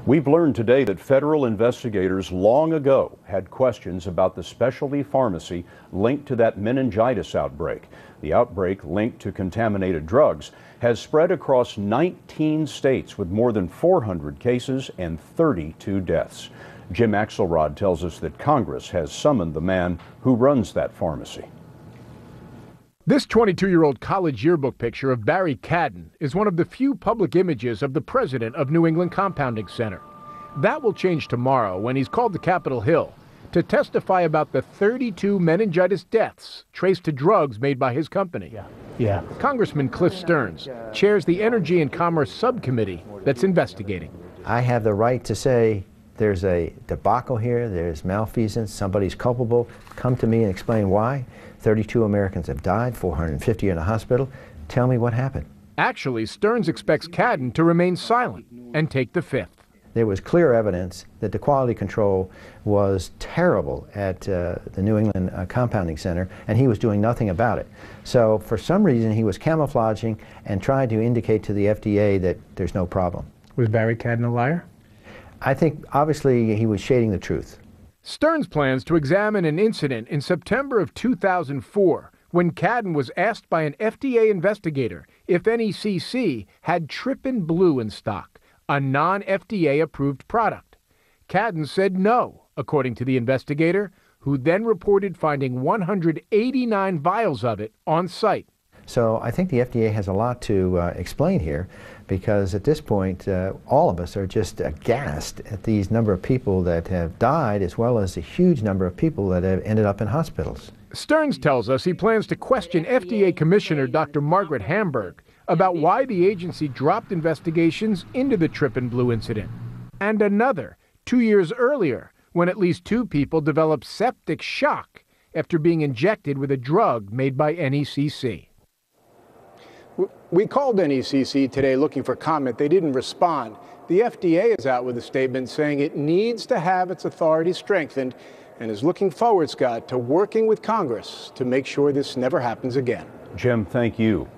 We've learned today that federal investigators long ago had questions about the specialty pharmacy linked to that meningitis outbreak. The outbreak, linked to contaminated drugs, has spread across 19 states with more than 400 cases and 32 deaths. Jim Axelrod tells us that Congress has summoned the man who runs that pharmacy. This 22-year-old college yearbook picture of Barry Cadden is one of the few public images of the president of New England Compounding Center. That will change tomorrow when he's called to Capitol Hill to testify about the 32 meningitis deaths traced to drugs made by his company. Yeah. Congressman Cliff Stearns chairs the Energy and Commerce Subcommittee that's investigating. I have the right to say there's a debacle here, there's malfeasance, somebody's culpable. Come to me and explain why. 32 Americans have died, 450 in a hospital. Tell me what happened. Actually, Stearns expects Cadden to remain silent and take the fifth. There was clear evidence that the quality control was terrible at the New England Compounding Center, and he was doing nothing about it. So for some reason he was camouflaging and tried to indicate to the FDA that there's no problem. Was Barry Cadden a liar? I think obviously he was shading the truth. Stearns plans to examine an incident in September of 2004 when Cadden was asked by an FDA investigator if NECC had Trippin Blue in stock, a non-FDA approved product. Cadden said no, according to the investigator, who then reported finding 189 vials of it on site. So I think the FDA has a lot to explain here, because at this point all of us are just aghast at these number of people that have died, as well as the huge number of people that have ended up in hospitals. Stearns tells us he plans to question FDA Commissioner Dr. Margaret Hamburg about why the agency dropped investigations into the Trippin Blue incident. And another 2 years earlier, when at least 2 people developed septic shock after being injected with a drug made by NECC. We called NECC today looking for comment. They didn't respond. The FDA is out with a statement saying it needs to have its authority strengthened and is looking forward, Scott, to working with Congress to make sure this never happens again. Jim, thank you.